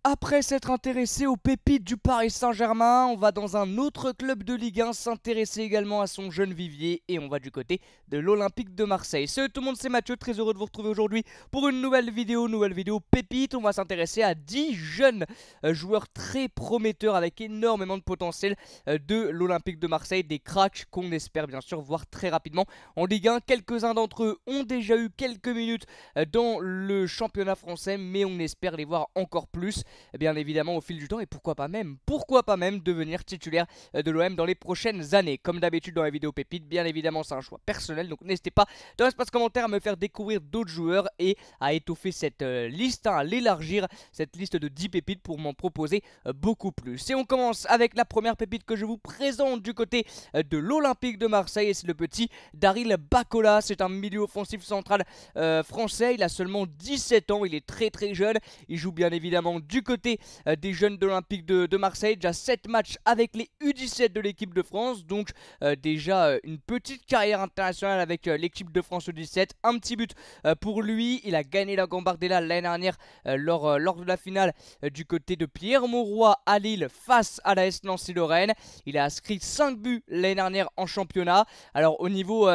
Après s'être intéressé aux pépites du Paris Saint-Germain, on va dans un autre club de Ligue 1 s'intéresser également à son jeune vivier et on va du côté de l'Olympique de Marseille. Salut tout le monde, c'est Mathieu, très heureux de vous retrouver aujourd'hui pour une nouvelle vidéo pépite. On va s'intéresser à 10 jeunes joueurs très prometteurs avec énormément de potentiel de l'Olympique de Marseille, des cracks qu'on espère bien sûr voir très rapidement en Ligue 1. Quelques-uns d'entre eux ont déjà eu quelques minutes dans le championnat français, mais on espère les voir encore plus bien évidemment au fil du temps et pourquoi pas même devenir titulaire de l'OM dans les prochaines années. Comme d'habitude dans la vidéo pépite, bien évidemment c'est un choix personnel, donc n'hésitez pas dans l'espace commentaire à me faire découvrir d'autres joueurs et à étoffer cette liste, à l'élargir, cette liste de 10 pépites pour m'en proposer beaucoup plus. Et on commence avec la première pépite que je vous présente du côté de l'Olympique de Marseille et c'est le petit Daryl Bacola. C'est un milieu offensif central français, il a seulement 17 ans, il est très jeune, il joue bien évidemment du côté des jeunes de l'Olympique de Marseille, déjà 7 matchs avec les U17 de l'équipe de France, donc déjà une petite carrière internationale avec l'équipe de France U17, un petit but pour lui, il a gagné la Gambardella l'année dernière lors de la finale du côté de Pierre Mauroy à Lille face à la S Nancy-Lorraine. Il a inscrit 5 buts l'année dernière en championnat. Alors au niveau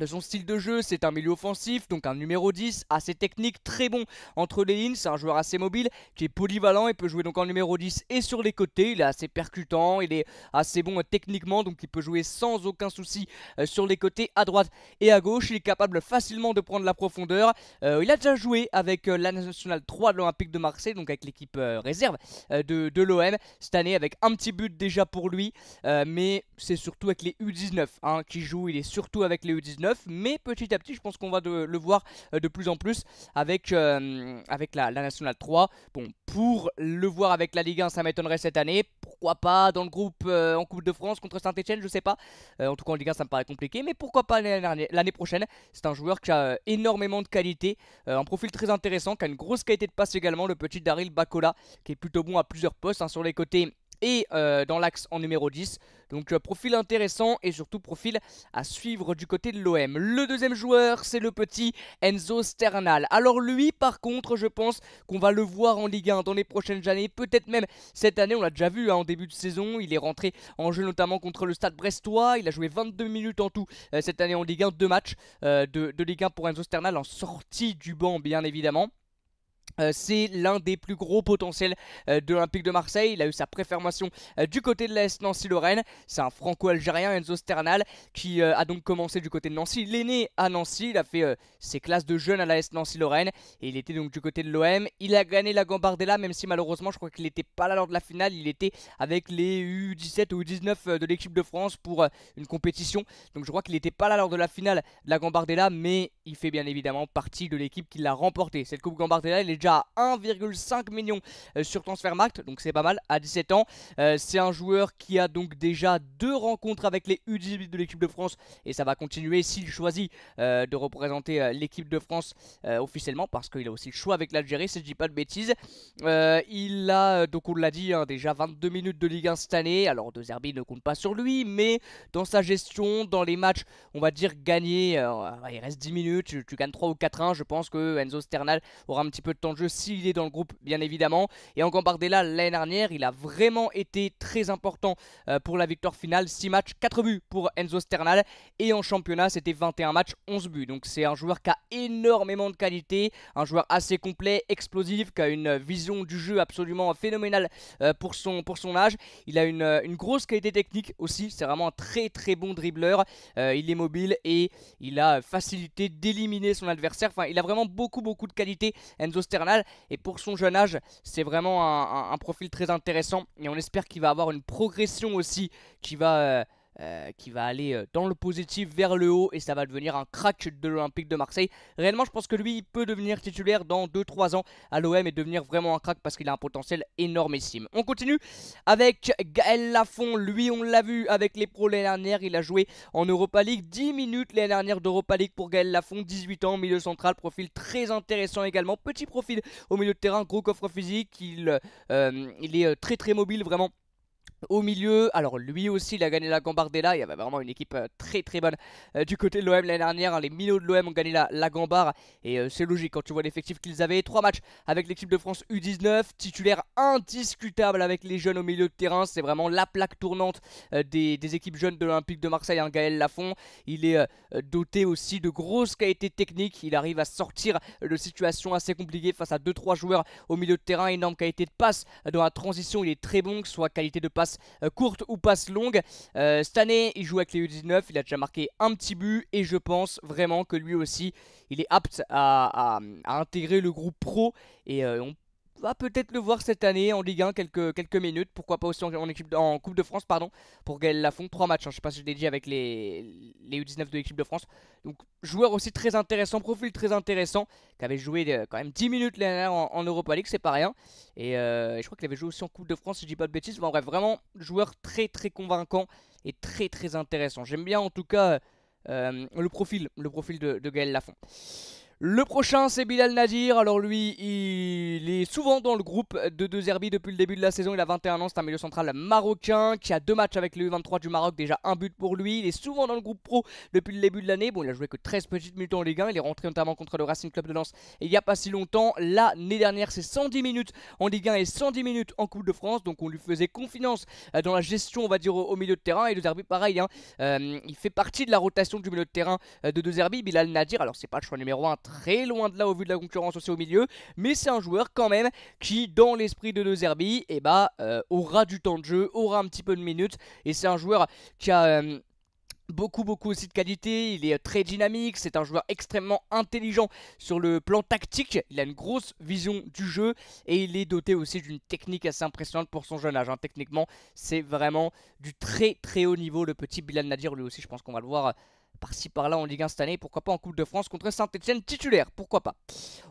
de son style de jeu, c'est un milieu offensif, donc un numéro 10, assez technique, très bon entre les lignes, c'est un joueur assez mobile, qui est polyvalent, il peut jouer donc en numéro 10 et sur les côtés, il est assez percutant, il est assez bon techniquement, donc il peut jouer sans aucun souci sur les côtés à droite et à gauche, il est capable facilement de prendre la profondeur, il a déjà joué avec la nationale 3 de l'Olympique de Marseille, donc avec l'équipe réserve de l'OM, cette année avec un petit but déjà pour lui, mais c'est surtout avec les U19 qui joue, il est surtout avec les U19, mais petit à petit je pense qu'on va le voir de plus en plus avec la nationale 3. Bon, pour le voir avec la Ligue 1 ça m'étonnerait cette année, pourquoi pas dans le groupe en Coupe de France contre Saint-Etienne, je sais pas, en tout cas en Ligue 1 ça me paraît compliqué, mais pourquoi pas l'année prochaine. C'est un joueur qui a énormément de qualité, un profil très intéressant, qui a une grosse qualité de passe également, le petit Daryl Bacola, qui est plutôt bon à plusieurs postes sur les côtés et dans l'axe en numéro 10. Donc profil intéressant et surtout profil à suivre du côté de l'OM. Le deuxième joueur, c'est le petit Enzo Sternal. Alors lui, par contre, je pense qu'on va le voir en Ligue 1 dans les prochaines années. Peut-être même cette année, on l'a déjà vu en début de saison. Il est rentré en jeu notamment contre le Stade Brestois. Il a joué 22 minutes en tout cette année en Ligue 1. 2 matchs de Ligue 1 pour Enzo Sternal en sortie du banc bien évidemment. C'est l'un des plus gros potentiels de l'Olympique de Marseille. Il a eu sa préformation du côté de l'AS Nancy-Lorraine. C'est un franco-algérien, Enzo Sternal, qui a donc commencé du côté de Nancy. Il est né à Nancy, il a fait ses classes de jeunes à l'AS Nancy-Lorraine et il était donc du côté de l'OM. Il a gagné la Gambardella, même si malheureusement je crois qu'il n'était pas là lors de la finale. Il était avec les U17 ou U19 de l'équipe de France pour une compétition. Donc je crois qu'il n'était pas là lors de la finale de la Gambardella, mais il fait bien évidemment partie de l'équipe qui l'a remporté. Cette Coupe Gambardella, il est déjà à 1,5 million sur Transfermarkt, donc c'est pas mal à 17 ans. C'est un joueur qui a donc déjà 2 rencontres avec les U18 de l'équipe de France et ça va continuer s'il choisit de représenter l'équipe de France officiellement, parce qu'il a aussi le choix avec l'Algérie si je dis pas de bêtises. Il a donc on l'a dit déjà 22 minutes de Ligue 1 cette année. Alors De Zerbi ne compte pas sur lui, mais dans sa gestion, dans les matchs on va dire gagnés, il reste 10 minutes, tu gagnes 3 ou 4-1, je pense que Enzo Sternal aura un petit peu de temps de jeu s'il est dans le groupe bien évidemment. Et en Gambardella l'année dernière il a vraiment été très important pour la victoire finale. 6 matchs, 4 buts pour Enzo Sternal, et en championnat c'était 21 matchs, 11 buts. Donc c'est un joueur qui a énormément de qualité, un joueur assez complet, explosif, qui a une vision du jeu absolument phénoménale pour son âge. Il a une grosse qualité technique aussi, c'est vraiment un très bon dribbleur, il est mobile et il a facilité d'éliminer son adversaire. Enfin il a vraiment beaucoup de qualité Enzo Sternal, et pour son jeune âge c'est vraiment un profil très intéressant et on espère qu'il va avoir une progression aussi qui va aller dans le positif vers le haut, et ça va devenir un crack de l'Olympique de Marseille. Réellement je pense que lui il peut devenir titulaire dans 2-3 ans à l'OM et devenir vraiment un crack parce qu'il a un potentiel énormissime. On continue avec Gaël Lafont. Lui on l'a vu avec les pros l'année dernière, il a joué en Europa League, 10 minutes l'année dernière d'Europa League pour Gaël Lafont, 18 ans, milieu central, profil très intéressant également, petit profil au milieu de terrain, gros coffre physique, il est très mobile vraiment. Au milieu, alors lui aussi il a gagné la Gambardella, il y avait vraiment une équipe très très bonne du côté de l'OM l'année dernière, hein. Les minots de l'OM ont gagné la Gambar et c'est logique quand tu vois l'effectif qu'ils avaient. 3 matchs avec l'équipe de France U19, titulaire indiscutable avec les jeunes au milieu de terrain, c'est vraiment la plaque tournante des équipes jeunes de l'Olympique de Marseille, hein, Gaël Lafont. Il est doté aussi de grosses qualités techniques, il arrive à sortir de situations assez compliquées face à 2-3 joueurs au milieu de terrain, énorme qualité de passe dans la transition, il est très bon, que ce soit qualité de passe courte ou passe longue. Cette année il joue avec les U19, il a déjà marqué un petit but et je pense vraiment que lui aussi il est apte à intégrer le groupe pro et on va peut-être le voir cette année en Ligue 1 quelques minutes, pourquoi pas aussi en Coupe de France pardon, pour Gaël Lafont. 3 matchs, hein, je sais pas si je l'ai dit, avec les U19 de l'équipe de France. Donc joueur aussi très intéressant, profil très intéressant, qui avait joué quand même 10 minutes l'année dernière en Europa League, c'est pas rien. Et je crois qu'il avait joué aussi en Coupe de France si je dis pas de bêtises. Bon, bref, vraiment joueur très très convaincant et très très intéressant. J'aime bien en tout cas le profil de Gaël Lafont. Le prochain c'est Bilal Nadir, alors lui il est souvent dans le groupe de De Zerbi depuis le début de la saison, il a 21 ans, c'est un milieu central marocain qui a 2 matchs avec le U23 du Maroc, déjà un but pour lui, il est souvent dans le groupe pro depuis le début de l'année. Bon, il a joué que 13 petites minutes en Ligue 1, il est rentré notamment contre le Racing Club de Lens il n'y a pas si longtemps. L'année dernière c'est 110 minutes en Ligue 1 et 110 minutes en Coupe de France, donc on lui faisait confiance dans la gestion on va dire au milieu de terrain. Et De Zerbi pareil, hein, il fait partie de la rotation du milieu de terrain de De Zerbi. Bilal Nadir, alors c'est pas le choix numéro 1, très loin de là au vu de la concurrence aussi au milieu, mais c'est un joueur quand même qui dans l'esprit de De Zerbi aura du temps de jeu, aura un petit peu de minutes, et c'est un joueur qui a beaucoup aussi de qualité, il est très dynamique, c'est un joueur extrêmement intelligent sur le plan tactique, il a une grosse vision du jeu et il est doté aussi d'une technique assez impressionnante pour son jeune âge, hein. Techniquement c'est vraiment du très très haut niveau le petit Bilal Nadir. Lui aussi je pense qu'on va le voir par-ci par-là en Ligue 1 cette année, pourquoi pas en Coupe de France contre Saint-Etienne titulaire, pourquoi pas.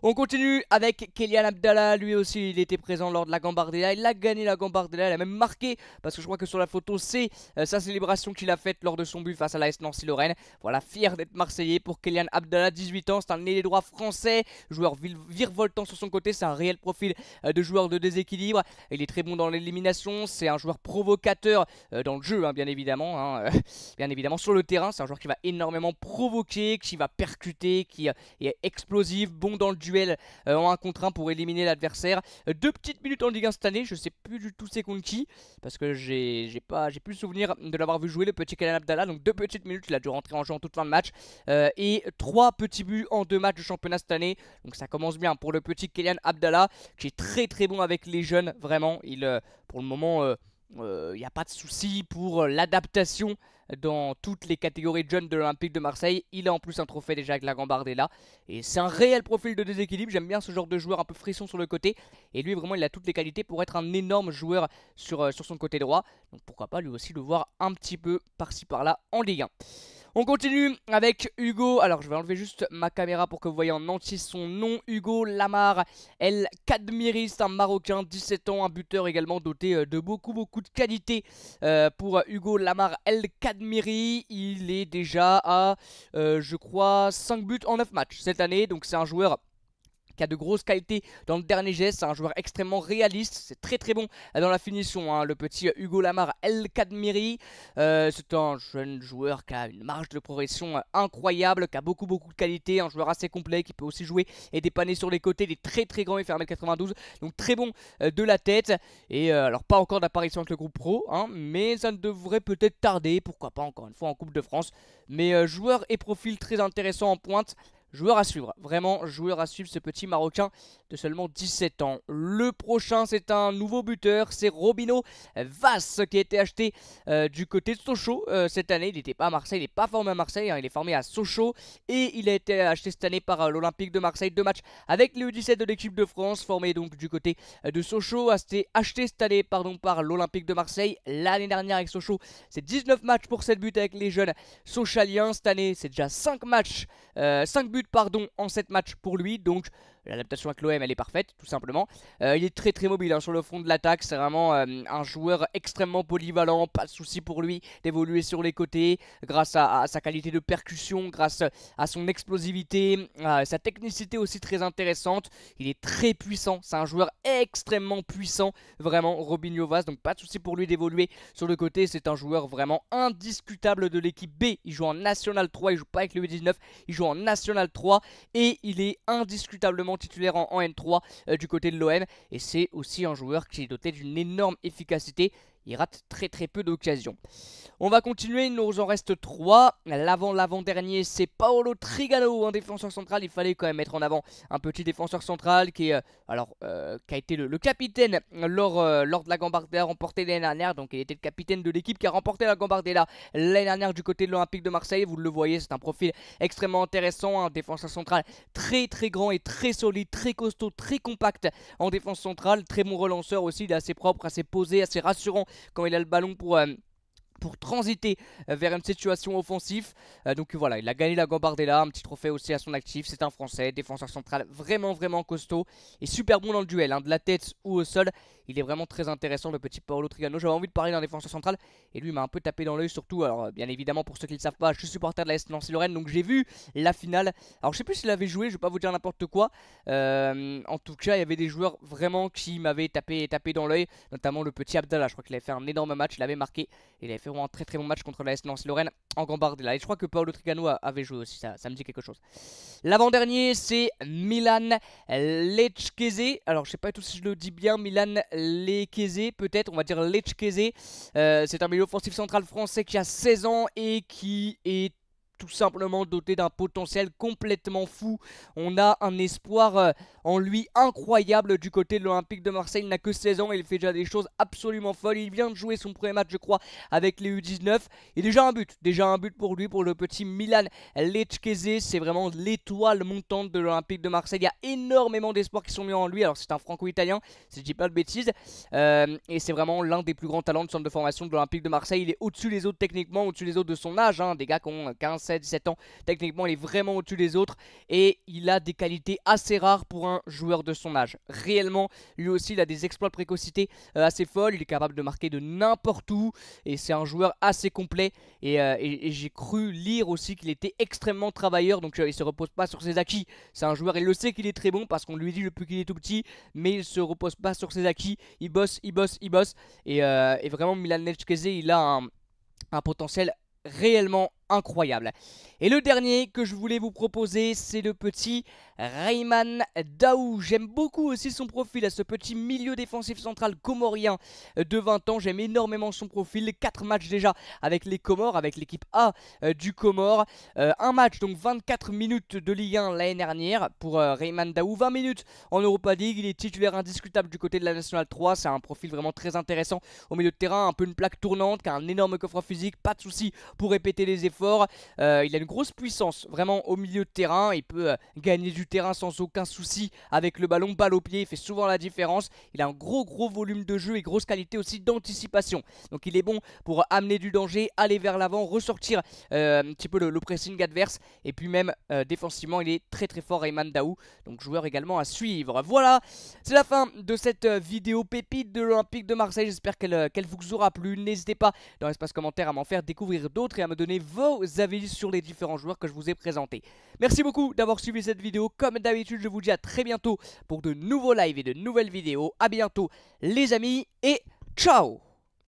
On continue avec Kélian Abdallah, lui aussi il était présent lors de la Gambardella, il a gagné la Gambardella, il a même marqué, parce que je crois que sur la photo c'est sa célébration qu'il a faite lors de son but face à l'AS Nancy-Lorraine. Voilà, fier d'être Marseillais pour Kélian Abdallah, 18 ans, c'est un ailier droit français, joueur virevoltant sur son côté, c'est un réel profil de joueur de déséquilibre, il est très bon dans l'élimination, c'est un joueur provocateur dans le jeu, hein, bien évidemment, bien évidemment sur le terrain, c'est un joueur qui va énormément provoqué, qui va percuter, qui est explosif, bon dans le duel en 1 contre 1 pour éliminer l'adversaire. 2 petites minutes en Ligue 1 cette année, je sais plus du tout c'est contre qui, parce que j'ai plus le souvenir de l'avoir vu jouer le petit Kélian Abdallah. Donc 2 petites minutes, il a dû rentrer en jeu en toute fin de match, et 3 petits buts en 2 matchs de championnat cette année, donc ça commence bien pour le petit Kélian Abdallah qui est très très bon avec les jeunes, vraiment. Pour le moment il n'y a pas de souci pour l'adaptation dans toutes les catégories de jeunes de l'Olympique de Marseille. Il a en plus un trophée déjà avec la Gambardella et c'est un réel profil de déséquilibre. J'aime bien ce genre de joueur un peu frisson sur le côté, et lui vraiment il a toutes les qualités pour être un énorme joueur sur son côté droit, donc pourquoi pas lui aussi le voir un petit peu par-ci par-là en Ligue 1. On continue avec Hugo, alors je vais enlever juste ma caméra pour que vous voyez en entier son nom. Hugo Lamar El Kadmiri, c'est un Marocain, 17 ans, un buteur également doté de beaucoup de qualité pour Hugo Lamar El Kadmiri. Il est déjà à, je crois, 5 buts en 9 matchs cette année, donc c'est un joueur qui a de grosses qualités dans le dernier geste, c'est un joueur extrêmement réaliste, c'est très très bon dans la finition, hein, le petit Hugo Lamar El Kadmiri. C'est un jeune joueur qui a une marge de progression incroyable, qui a beaucoup de qualités, un joueur assez complet qui peut aussi jouer et dépanner sur les côtés. Il est très très grand, il fait 1m92, donc très bon de la tête. Et alors pas encore d'apparition avec le groupe pro, hein, mais ça ne devrait peut-être tarder, pourquoi pas encore une fois en Coupe de France. Mais joueur et profil très intéressant en pointe. Joueur à suivre, vraiment joueur à suivre, ce petit Marocain de seulement 17 ans. Le prochain c'est un nouveau buteur, c'est Robinho Vaz qui a été acheté du côté de Sochaux cette année. Il n'était pas à Marseille, il n'est pas formé à Marseille, hein, il est formé à Sochaux. Et il a été acheté cette année par l'Olympique de Marseille. 2 matchs avec les U17 de l'équipe de France, formé donc du côté de Sochaux. A été acheté cette année par l'Olympique de Marseille. L'année dernière avec Sochaux, c'est 19 matchs pour 7 buts avec les jeunes sochaliens. Cette année c'est déjà 5 buts en 7 matchs pour lui, donc l'adaptation avec l'OM elle est parfaite tout simplement. Il est très mobile hein, sur le front de l'attaque, c'est vraiment un joueur extrêmement polyvalent, pas de souci pour lui d'évoluer sur les côtés grâce à sa qualité de percussion, grâce à son explosivité, sa technicité aussi très intéressante. Il est très puissant, c'est un joueur extrêmement puissant, vraiment Robinho Vaz, donc pas de souci pour lui d'évoluer sur le côté. C'est un joueur vraiment indiscutable de l'équipe B, il joue en National 3, il joue pas avec le U19, il joue en National 3 et il est indiscutablement titulaire en N3 du côté de l'OM. Et c'est aussi un joueur qui est doté d'une énorme efficacité. Il rate très peu d'occasions. On va continuer, il nous en reste 3. L'avant-dernier, c'est Paolo Trigano, un défenseur central. Il fallait quand même mettre en avant un petit défenseur central qui est, qui a été le capitaine lors de la Gambardella remportée l'année dernière. Donc il était le capitaine de l'équipe qui a remporté la Gambardella l'année dernière du côté de l'Olympique de Marseille. Vous le voyez, c'est un profil extrêmement intéressant. Un défenseur central très grand et très solide, très costaud, très compact en défense centrale. Très bon relanceur aussi, il est assez propre, assez posé, assez rassurant quand il a le ballon pour transiter vers une situation offensive. Donc voilà, il a gagné la Gambardella, un petit trophée aussi à son actif. C'est un Français, défenseur central vraiment costaud et super bon dans le duel, hein, de la tête ou au sol. Il est vraiment très intéressant, le petit Paolo Trigano. J'avais envie de parler d'un défenseur central et lui m'a un peu tapé dans l'œil surtout. Alors bien évidemment, pour ceux qui ne le savent pas, je suis supporter de la AS Nancy-Lorraine, donc j'ai vu la finale. Alors je sais plus s'il avait joué, je vais pas vous dire n'importe quoi. En tout cas, il y avait des joueurs vraiment qui m'avaient tapé dans l'œil, notamment le petit Abdallah. Je crois qu'il avait fait un énorme match, il avait marqué. Il avait fait vraiment un très bon match contre la AS Nancy-Lorraine en Gambardella. Et je crois que Paolo Trigano avait joué aussi, ça me dit quelque chose. L'avant-dernier, c'est Milan Lecchese. Alors je sais pas du tout si je le dis bien, Milan Lecchese peut-être, on va dire Lecchese. C'est un milieu offensif central français qui a 16 ans et qui est tout simplement doté d'un potentiel complètement fou. On a un espoir en lui incroyable du côté de l'Olympique de Marseille. Il n'a que 16 ans et il fait déjà des choses absolument folles. Il vient de jouer son premier match je crois avec les U19 et déjà un but pour lui, pour le petit Milan Lecchese. C'est vraiment l'étoile montante de l'Olympique de Marseille. Il y a énormément d'espoirs qui sont mis en lui. Alors c'est un franco-italien si je dis pas de bêtises, et c'est vraiment l'un des plus grands talents de centre de formation de l'Olympique de Marseille. Il est au-dessus des autres techniquement, au-dessus des autres de son âge, hein, des gars qui ont 15, 16, 17 ans. Techniquement il est vraiment au-dessus des autres et il a des qualités assez rares pour un joueur de son âge. Réellement, lui aussi il a des exploits de précocité assez folles. Il est capable de marquer de n'importe où et c'est un joueur assez complet. Et j'ai cru lire aussi qu'il était extrêmement travailleur, donc il se repose pas sur ses acquis. C'est un joueur, il le sait qu'il est très bon parce qu'on lui dit depuis qu'il est tout petit, mais il se repose pas sur ses acquis. Il bosse et vraiment Milan Lecchese il a un potentiel réellement incroyable. Et le dernier que je voulais vous proposer, c'est le petit Rayman Daou. J'aime beaucoup aussi son profil, à ce petit milieu défensif central comorien de 20 ans. J'aime énormément son profil. 4 matchs déjà avec les Comores, avec l'équipe A du Comore. Un match, donc 24 minutes de Ligue 1 l'année dernière pour Rayman Daou. 20 minutes en Europa League. Il est titulaire indiscutable du côté de la National 3. C'est un profil vraiment très intéressant au milieu de terrain. Un peu une plaque tournante, qui a un énorme coffre physique. Pas de souci pour répéter les efforts. Il a une grosse puissance vraiment au milieu de terrain. Il peut gagner du terrain sans aucun souci avec le ballon, balle au pied. Il fait souvent la différence. Il a un gros volume de jeu et grosse qualité aussi d'anticipation. Donc il est bon pour amener du danger, aller vers l'avant, ressortir un petit peu le pressing adverse. Et puis même défensivement il est très fort, Rayman Daou. Donc joueur également à suivre. Voilà, c'est la fin de cette vidéo pépite de l'Olympique de Marseille. J'espère qu'elle vous aura plu. N'hésitez pas dans l'espace commentaire à m'en faire découvrir d'autres et à me donner vos avis sur les différents joueurs que je vous ai présentés. Merci beaucoup d'avoir suivi cette vidéo. Comme d'habitude, je vous dis à très bientôt pour de nouveaux lives et de nouvelles vidéos. A bientôt les amis et ciao!